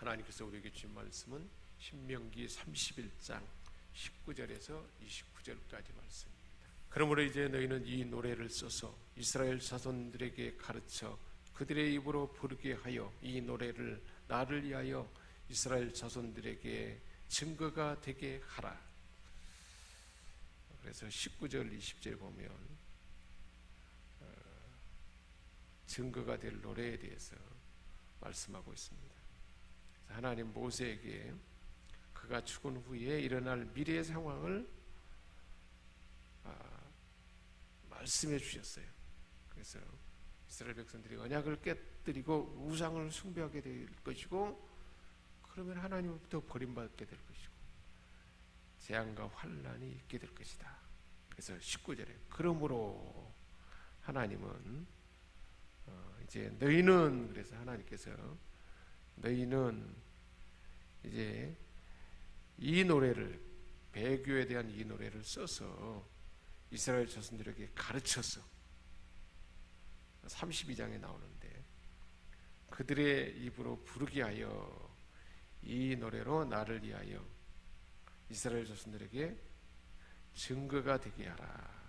하나님께서 우리에게 주신 말씀은 신명기 31장 19절에서 29절까지 말씀입니다. 그러므로 이제 너희는 이 노래를 써서 이스라엘 자손들에게 가르쳐 그들의 입으로 부르게 하여 이 노래를 나를 위하여 이스라엘 자손들에게 증거가 되게 하라. 그래서 19절 20절 보면 증거가 될 노래에 대해서 말씀하고 있습니다. 하나님 모세에게 그가 죽은 후에 일어날 미래의 상황을 말씀해 주셨어요. 그래서 이스라엘 백성들이 언약을 깨뜨리고 우상을 숭배하게 될 것이고, 그러면 하나님부터 버림받게 될 것이고 재앙과 환난이 있게 될 것이다. 그래서 19절에 그러므로 하나님은 이제 너희는, 그래서 하나님께서 너희는 이제 이 노래를, 배교에 대한 이 노래를 써서 이스라엘 자손들에게 가르쳐서 32장에 나오는데 그들의 입으로 부르게 하여 이 노래로 나를 위하여 이스라엘 자손들에게 증거가 되게 하라.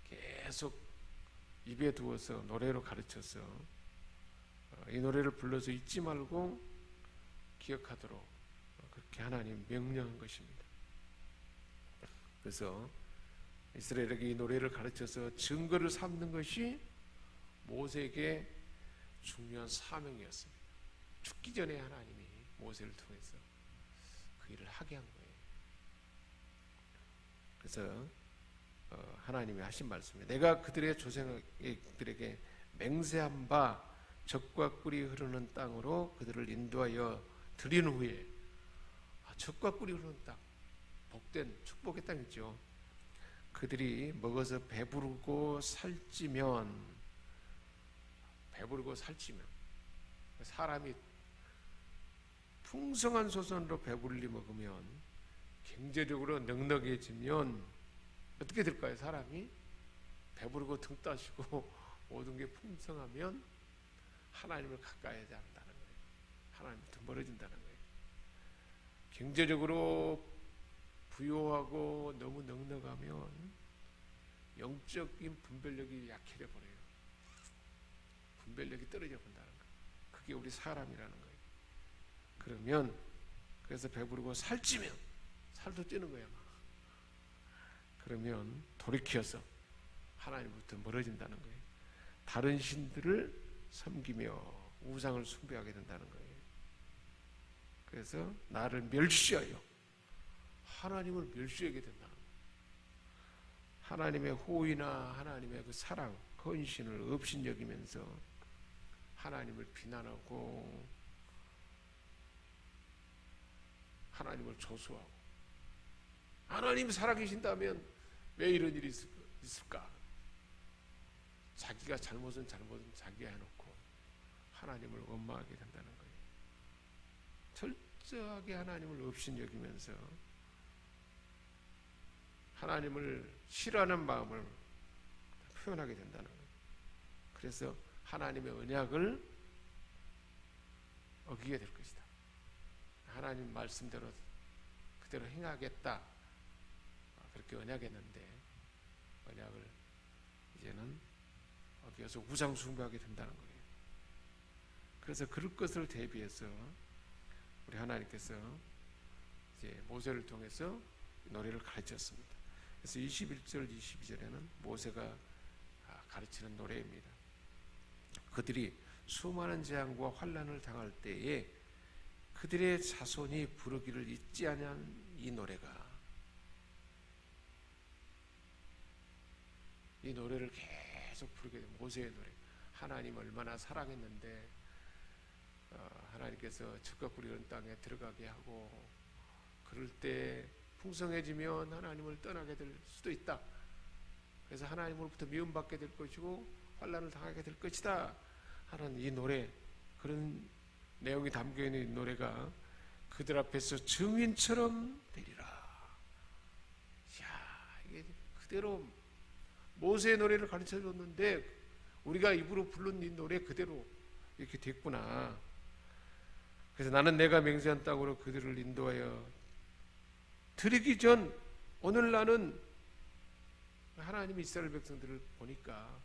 계속 입에 두어서 노래로 가르쳐서 이 노래를 불러서 잊지 말고 기억하도록 그렇게 하나님 명령한 것입니다. 그래서 이스라엘에게 이 노래를 가르쳐서 증거를 삼는 것이 모세에게 중요한 사명이었습니다. 죽기 전에 하나님이 모세를 통해서 그 일을 하게 한 거예요. 그래서 하나님이 하신 말씀이에요. 내가 그들의 조상들에게 맹세한 바 젖과 꿀이 흐르는 땅으로 그들을 인도하여 드린 후에, 젖과 꿀이 흐르는 땅, 복된 축복의 땅이죠. 그들이 먹어서 배부르고 살찌면 사람이 풍성한 소선으로 배불리 먹으면, 경제적으로 넉넉해지면 어떻게 될까요? 사람이 배부르고 등 따시고 모든 게 풍성하면 하나님을 가까이 하지 않는다는 거예요. 하나님부터 멀어진다는 거예요. 경제적으로 부유하고 너무 넉넉하면 영적인 분별력이 약해져 버려요. 분별력이 떨어져 본다는 거예요. 그게 우리 사람이라는 거예요. 그러면, 그래서 배부르고 살찌면, 살도 찌는 거예요. 그러면 돌이켜서 하나님부터 멀어진다는 거예요. 다른 신들을 섬기며 우상을 숭배하게 된다는 거예요. 그래서 나를 멸시하여 하나님을 멸시하게 된다는 거예요. 하나님의 호의나 하나님의 그 사랑, 헌신을 업신여기면서 하나님을 비난하고 하나님을 조소하고, 하나님 살아계신다면 왜 이런 일이 있을까? 자기가 잘못은 자기가 해놓고 하나님을 원망하게 된다는 거예요. 철저하게 하나님을 업신여기면서 하나님을 싫어하는 마음을 표현하게 된다는 거예요. 그래서 하나님의 언약을 어기게 될 것이다. 하나님 말씀대로 그대로 행하겠다, 그렇게 언약했는데 언약을 이제는 어기어서 우상 숭배하게 된다는 거예요. 그래서 그럴 것을 대비해서 우리 하나님께서 이제 모세를 통해서 노래를 가르쳤습니다. 그래서 21절 22절에는 모세가 가르치는 노래입니다. 그들이 수많은 재앙과 환난을 당할 때에 그들의 자손이 부르기를 잊지 아니한 이 노래가, 이 노래를 계속 부르게 된 모세의 노래. 하나님 얼마나 사랑했는데 하나님께서 젖과 꿀이 흐르는 땅에 들어가게 하고, 그럴 때 풍성해지면 하나님을 떠나게 될 수도 있다. 그래서 하나님으로부터 미움받게 될 것이고 환난을 당하게 될 것이다 하는 이 노래, 그런 내용이 담겨있는 이 노래가 그들 앞에서 증인처럼 되리라. 야, 이게 그대로 모세의 노래를 가르쳐줬는데 우리가 입으로 부른 이 노래 그대로 이렇게 됐구나. 그래서 나는 내가 맹세한 땅으로 그들을 인도하여 드리기 전 오늘 나는 하나님이 이스라엘 백성들을 보니까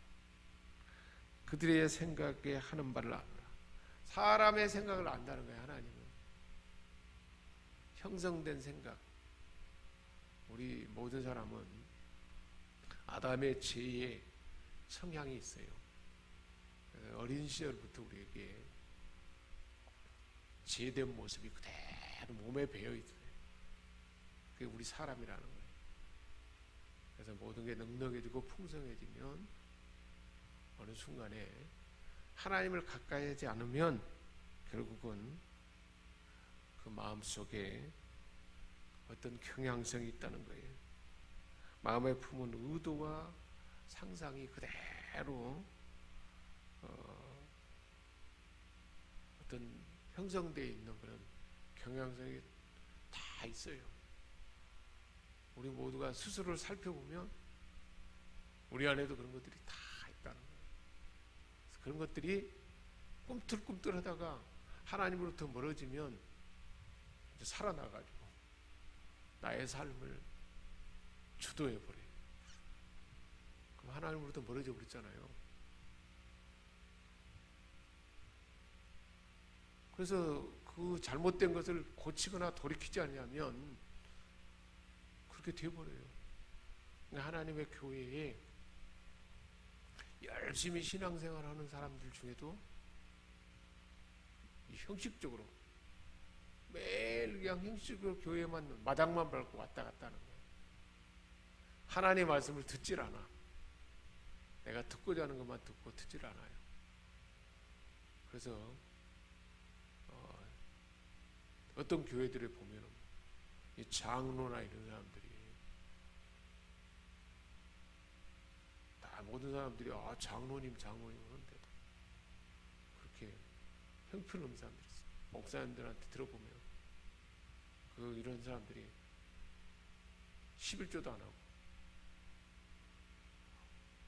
그들의 생각에 하는 바를 안다. 사람의 생각을 안다는 거예요. 하나님은 형성된 생각. 우리 모든 사람은 아담의 죄의 성향이 있어요. 어린 시절부터 우리에게 죄된 모습이 그대로 몸에 배어 있어요. 그게 우리 사람이라는 거예요. 그래서 모든 게 넉넉해지고 풍성해지면 어느 순간에 하나님을 가까이 하지 않으면 결국은 그 마음속에 어떤 경향성이 있다는 거예요. 마음에 품은 의도와 상상이 그대로 어떤 형성되어 있는 그런 경향성이 다 있어요. 우리 모두가 스스로를 살펴보면 우리 안에도 그런 것들이 다 있다는 거예요. 그런 것들이 꿈틀꿈틀하다가 하나님으로부터 멀어지면 이제 살아나가지고 나의 삶을 주도해버려요. 그럼 하나님으로부터 멀어져 버렸잖아요. 그래서 그 잘못된 것을 고치거나 돌이키지 않냐면 그렇게 되어버려요. 하나님의 교회에 열심히 신앙생활하는 사람들 중에도 형식적으로 매일 그냥 형식적으로 교회만 마당만 밟고 왔다 갔다 하는 거예요. 하나님의 말씀을 듣질 않아. 내가 듣고자 하는 것만 듣고 듣질 않아요. 그래서 어떤 교회들에 보면 이 장로나 이런 사람들이 다 모든 사람들이 장로님 하는데 그렇게 형편없는 사람들이 있어요. 목사님들한테 들어보면 이런 사람들이 11조도 안 하고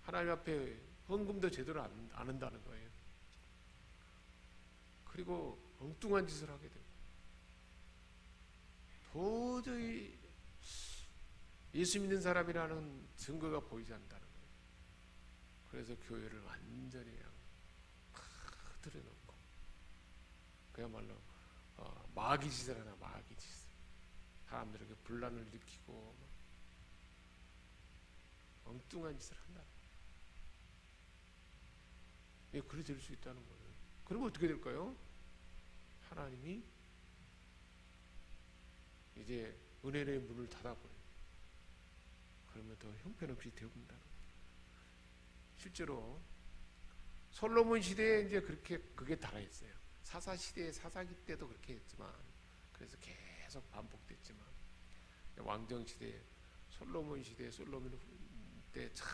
하나님 앞에 헌금도 제대로 안 한다는 거예요. 그리고 엉뚱한 짓을 하게 되고 도저히 예수 믿는 사람이라는 증거가 보이지 않는다는 거예요. 그래서 교회를 완전히 그냥 들여놓고 그야말로 마귀 짓을 하나 마귀 짓을 사람들에게 분란을 일으키고 엉뚱한 짓을 한다. 예, 그래 될 수 있다는 거예요. 그러면 어떻게 될까요? 하나님이 이제 은혜의 문을 닫아버려요. 그러면 더 형편없이 되어본다는 거예요. 실제로 솔로몬 시대에 이제 그게 달아있어요. 사사 시대에 사사기 때도 그렇게 했지만 그래서 계속 반복됐지만 왕정 시대 솔로몬 시대 솔로몬 때 참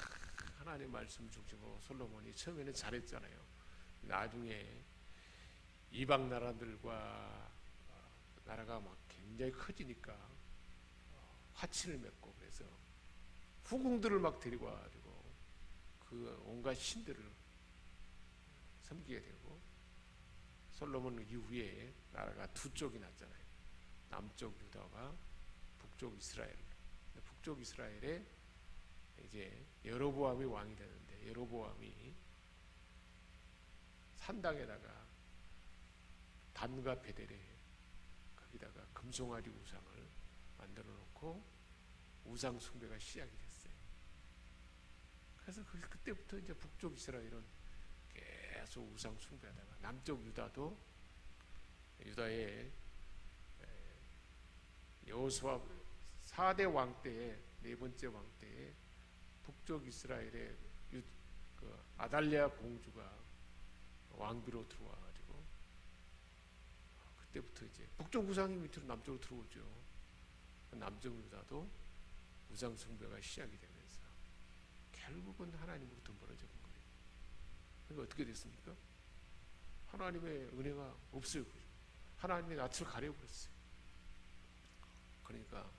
하나님의 말씀 중심으로 솔로몬이 처음에는 잘했잖아요. 나중에 이방 나라들과 나라가 막 굉장히 커지니까 화친을 맺고 그래서 후궁들을 막 데리고 와가지고 그 온갖 신들을 섬기게 되고 솔로몬 이후에 나라가 두 쪽이 났잖아요. 남쪽 유다와 북쪽 이스라엘. 북쪽 이스라엘에 이제 여로보암이 왕이 되는데 여로보암이 산당에다가 단과 베델에 거기다가 금송아지 우상을 만들어 놓고 우상 숭배가 시작이 됐어요. 그래서 그때부터 이제 북쪽 이스라엘은 계속 우상 숭배하다가 남쪽 유다도 유다의 여호수아 4대 왕 때에 네 번째 왕 때에 북쪽 이스라엘의 아달랴 공주가 왕비로 들어와가지고 그때부터 이제 북쪽 우상이 밑으로 남쪽으로 들어오죠. 남쪽 유다도 우상 숭배가 시작이 되면서 결국은 하나님으로부터 멀어져 본 거예요. 그러니까 어떻게 됐습니까? 하나님의 은혜가 없어요. 하나님의 낯을 가려버렸어요. 그러니까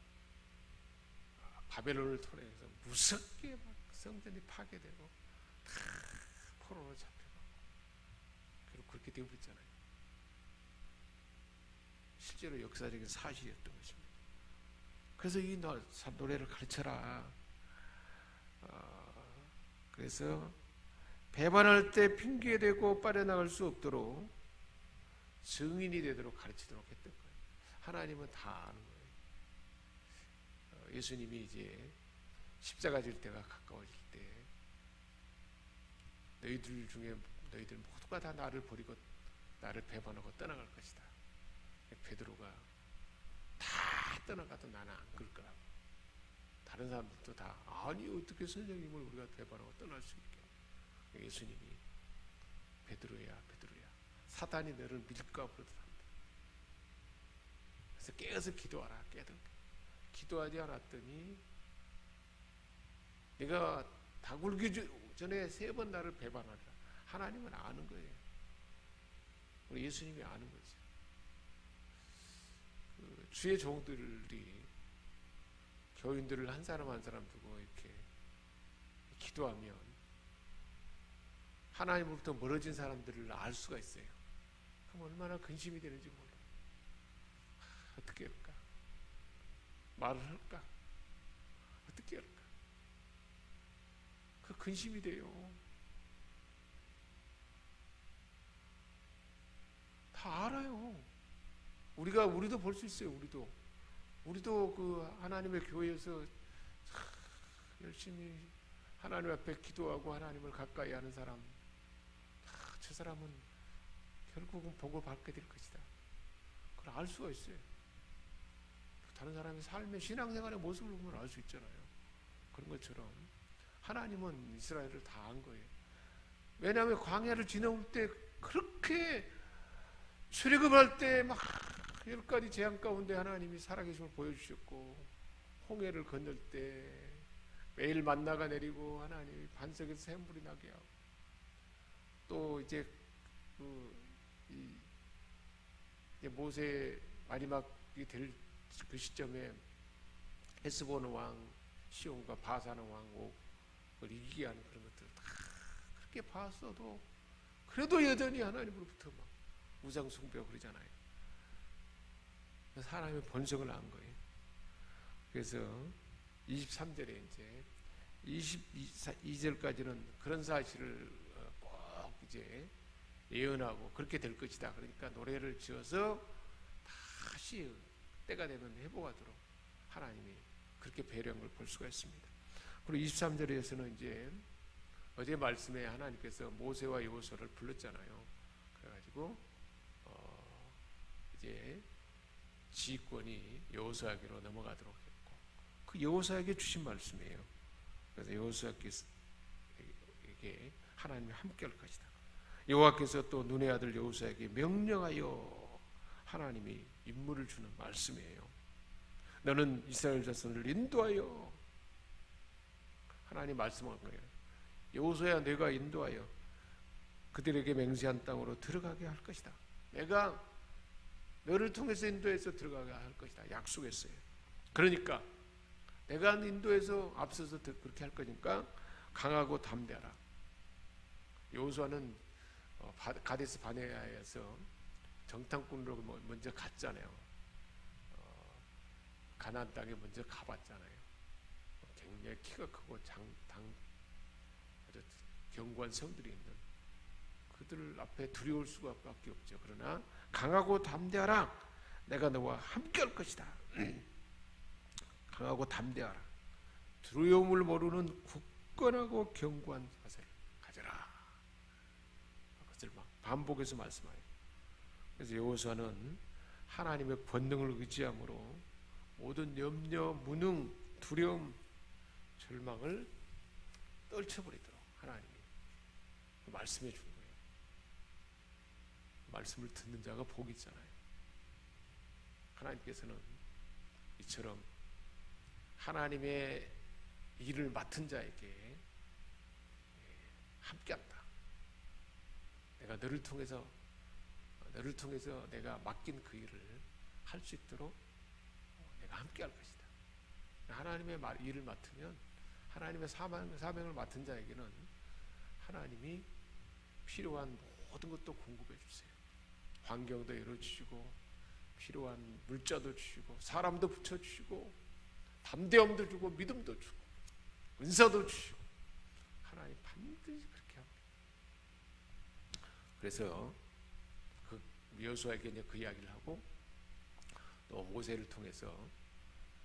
바벨론을 통해서 무섭게 막 성전이 파괴되고 다 포로로 잡혀가고 그리고 그렇게 되어버렸잖아요. 실제로 역사적인 사실이었던 것입니다. 그래서 이 노래를 가르쳐라. 그래서 배반할 때 핑계 대고 빠져나갈 수 없도록 증인이 되도록 가르치도록 했던 거예요. 하나님은 다 아는 거예요. 예수님이 이제 십자가 질 때가 가까워질 때 너희들 중에 너희들 모두가 다 나를 버리고 나를 배반하고 떠나갈 것이다. 베드로가 다 떠나가도 나는 안 그럴 거라고. 다른 사람들도 다 아니 어떻게 선생님을 우리가 배반하고 떠날 수 있게. 예수님이 베드로야 사단이 너를 밀까 그러더랍니다. 그래서 깨어서 기도하라. 기도하지 않았더니 네가 다 굴기 전에 3번 나를 배반하라. 하나님은 아는 거예요. 우리 예수님이 아는 거죠. 주의 종들이 교인들을 한 사람 한 사람 두고 이렇게 기도하면 하나님으로부터 멀어진 사람들을 알 수가 있어요. 그럼 얼마나 근심이 되는지 몰라요. 어떻게 할까? 말을 할까? 어떻게 할까? 그 근심이 돼요. 다 알아요. 우리도 볼 수 있어요. 우리도 그 하나님의 교회에서 열심히 하나님 앞에 기도하고 하나님을 가까이 하는 사람, 저 사람은 결국은 복을 받게 될 것이다. 그걸 알 수가 있어요. 다른 사람의 삶의 신앙생활의 모습을 보면 알 수 있잖아요. 그런 것처럼 하나님은 이스라엘을 다 안 거예요. 왜냐하면 광야를 지나올 때 그렇게 출애굽할 때 막 10가지 재앙 가운데 하나님이 살아계심을 보여주셨고, 홍해를 건널 때 매일 만나가 내리고 하나님이 반석에서 샘물이 나게 하고, 또 이제 모세 마지막이 될 그 시점에 헤스본 왕 시온과 바산 왕 옥을 이기게 하는 그런 것들을 다 그렇게 봤어도 그래도 여전히 하나님으로부터 막 우상 숭배하고 그러잖아요. 그래서 하나님의 본성을 안 거예요. 그래서 23절에 이제 22절까지는 그런 사실을 꼭 이제 예언하고 그렇게 될 것이다. 그러니까 노래를 지어서 다시 때가 되면 회복하도록 하나님이 그렇게 배려한 걸 볼 수가 있습니다. 그리고 23절에서는 이제 어제 말씀에 하나님께서 모세와 여호수아를 불렀잖아요. 그래가지고 이제 지휘권이 여호수아에게로 넘어가도록 했고, 그 여호수아에게 주신 말씀이에요. 그래서 여호수아에게 하나님이 함께할 것이다. 여호와께서 또 눈의 아들 여호수아에게 명령하여 하나님이 임무를 주는 말씀이에요. 너는 이스라엘 자손을 인도하여, 하나님 말씀한 거예요. 여호수아야, 내가 인도하여 그들에게 맹세한 땅으로 들어가게 할 것이다. 내가 너를 통해서 인도해서 들어가게 할 것이다. 약속했어요. 그러니까 내가 인도해서 앞서서 그렇게 할 거니까 강하고 담대하라. 여호수아는 가데스 바네아에서 정탐꾼으로 먼저 갔잖아요. 가나안 땅에 먼저 가봤잖아요. 굉장히 키가 크고 아주 견고한 성들이 있는 그들 앞에 두려울 수밖에 없죠. 그러나 강하고 담대하라. 내가 너와 함께할 것이다. 강하고 담대하라. 두려움을 모르는 굳건하고 견고한 자세를 가져라. 그것을 막 반복해서 말씀하여요. 그래서 여호수아는 하나님의 권능을 의지함으로 모든 염려, 무능, 두려움, 절망을 떨쳐버리도록 하나님이 말씀해 준 거예요. 말씀을 듣는 자가 복이 있잖아요. 하나님께서는 이처럼 하나님의 일을 맡은 자에게 함께한다. 내가 너를 통해서 내가 맡긴 그 일을 할 수 있도록 내가 함께할 것이다. 하나님의 일을 맡으면, 하나님의 사명을 맡은 자에게는 하나님이 필요한 모든 것도 공급해 주세요. 환경도 열어주시고 필요한 물자도 주시고 사람도 붙여주시고 담대함도 주고 믿음도 주고 은사도 주시고 하나님 반드시 그렇게 합니다. 그래서 그 여호수아에게 이제 그 이야기를 하고 또 모세를 통해서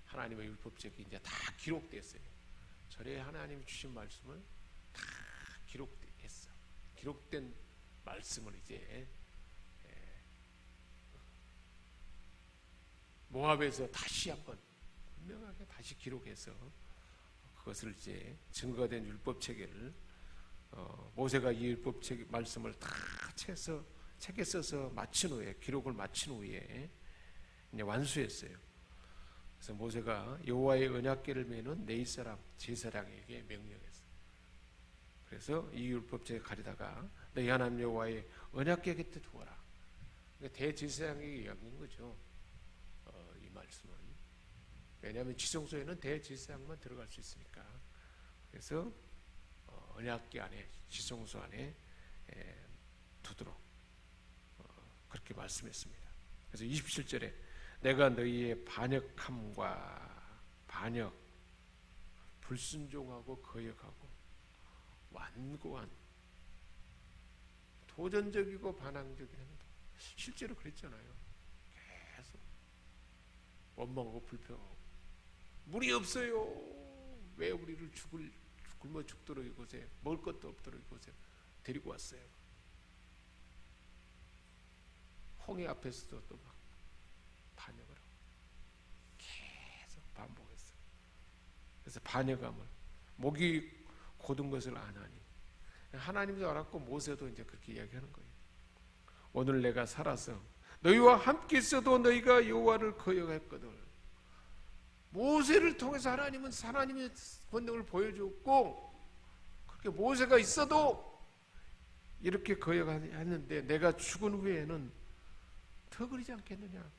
하나님의 율법책이 이제 다 기록됐어요. 절에 하나님이 주신 말씀을 다 기록했어. 기록된 말씀을 이제 모압에서 다시 한번 분명하게 다시 기록해서 그것을 이제 증거가 된 율법 체계를 모세가 이 율법 책 말씀을 다 책에 써서 마친 후에 기록을 마친 후에 이제 완수했어요. 그래서 모세가 여호와의 언약궤를 메는 네 사람 제사장에게 명령했어요. 그래서 이 율법책에 가리다가 너희 하나님 여호와의 언약궤 곁에 두어라. 그러니까 대제사장에게 이야기인 거죠. 이 말씀은 왜냐하면 지성소에는 대제사장만 들어갈 수 있으니까. 그래서 언약궤 안에 지성소 안에 두도록 그렇게 말씀했습니다. 그래서 27절에 내가 너희의 반역, 불순종하고 거역하고 완고한 도전적이고 반항적인 행동, 실제로 그랬잖아요. 계속 원망하고 불평하고 물이 없어요. 왜 우리를 굶어 죽도록 이곳에 먹을 것도 없도록 이곳에 데리고 왔어요. 홍해 앞에서도 또 막 반역을 하고 계속 반복했어요. 그래서 반역함을 목이 곧은 것을 안 하니 하나님도 알았고 모세도 이제 그렇게 이야기하는 거예요. 오늘 내가 살아서 너희와 함께 있어도 너희가 여호와를 거역했거든. 모세를 통해서 하나님은 하나님의 권능을 보여줬고 그렇게 모세가 있어도 이렇게 거역했는데 내가 죽은 후에는 더 그러지 않겠느냐.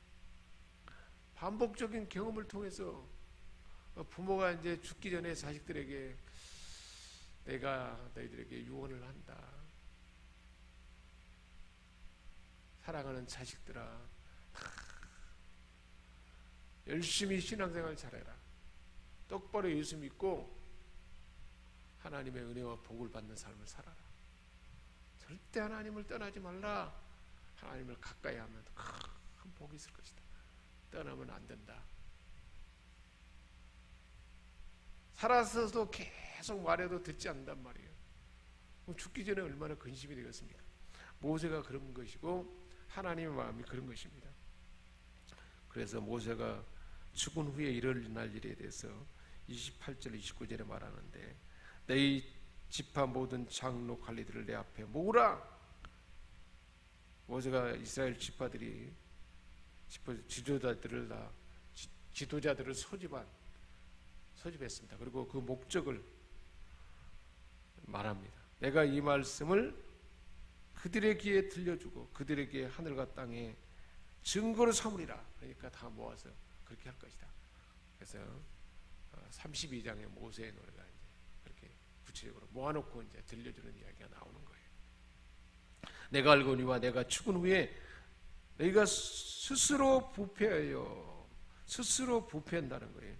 반복적인 경험을 통해서 부모가 이제 죽기 전에 자식들에게 내가 너희들에게 유언을 한다. 사랑하는 자식들아, 열심히 신앙생활 잘해라. 똑바로 예수 믿고 하나님의 은혜와 복을 받는 삶을 살아라. 절대 하나님을 떠나지 말라. 하나님을 가까이 하면 큰 복이 있을 것이다. 떠나면 안 된다. 살아서도 계속 말해도 듣지 않는단 말이에요. 그럼 죽기 전에 얼마나 근심이 되겠습니까? 모세가 그런 것이고 하나님의 마음이 그런 것입니다. 그래서 모세가 죽은 후에 일어날 일에 대해서 28절 29절에 말하는데 너희 지파 모든 장로 관리들을 내 앞에 모으라. 모세가 이스라엘 지파들이 지도자들을 소집했습니다. 그리고 그 목적을 말합니다. 내가 이 말씀을 그들의 귀에 들려주고 그들에게 하늘과 땅에 증거로 삼으리라. 그러니까 다 모아서 그렇게 할 것이다. 그래서 32장의 모세의 노래가 이제 그렇게 구체적으로 모아놓고 이제 들려주는 이야기가 나오는 거예요. 내가 알거니와 내가 죽은 후에 너희가 스스로 부패하여 스스로 부패한다는 거예요.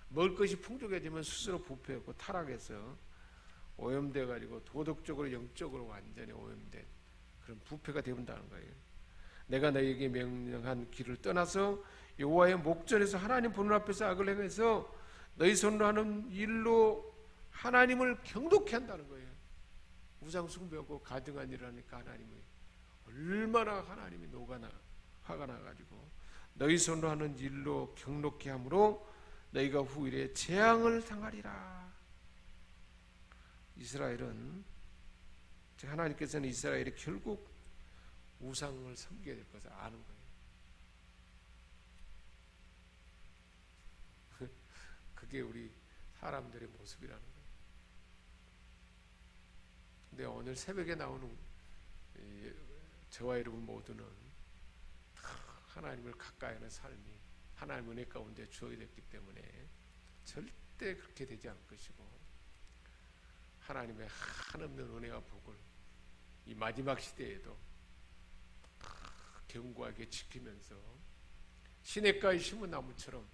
먹을 것이 풍족해지면 스스로 부패하고 타락해서 오염돼 가지고 도덕적으로 영적으로 완전히 오염된 그런 부패가 되온다는 거예요. 내가 너희에게 명령한 길을 떠나서 여호와의 목전에서 하나님 보는 앞에서 악을 행해서 너희 손으로 하는 일로 하나님을 경독케 한다는 거예요. 우상 숭배하고 가증한 일을 하니까 하나님이 얼마나 하나님이 화가 나가지고 너희 손으로 하는 일로 경독케 함으로 너희가 후일에 재앙을 당하리라. 이스라엘은 하나님께서는 이스라엘이 결국 우상을 섬겨야 될 것을 아는 거예요. 그게 우리 사람들의 모습이라는 거예요. 근데 오늘 새벽에 나오는 저와 여러분 모두는 하나님을 가까이 하는 삶이 하나님 은혜 가운데 주어야 됐기 때문에 절대 그렇게 되지 않을 것이고 하나님의 한없는 은혜와 복을 이 마지막 시대에도 견고하게 지키면서 시냇가에 심은 나무처럼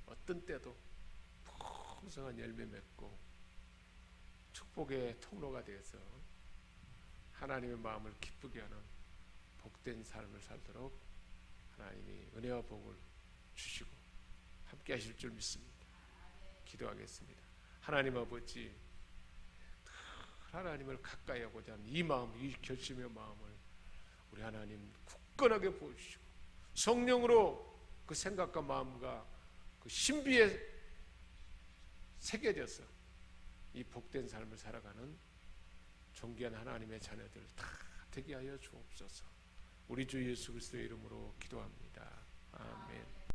어떤 때도 풍성한 열매 맺고 축복의 통로가 되어서 하나님의 마음을 기쁘게 하는 복된 삶을 살도록 하나님이 은혜와 복을 주시고 함께 하실 줄 믿습니다. 기도하겠습니다. 하나님 아버지, 하나님을 가까이 하고자 하는 이 마음, 이 결심의 마음을 우리 하나님 굳건하게 보여주시고 성령으로 그 생각과 마음과 그 신비에 새겨져서 이 복된 삶을 살아가는 존귀한 하나님의 자녀들 다 되게 하여 주옵소서. 우리 주 예수 그리스도의 이름으로 기도합니다. 아멘.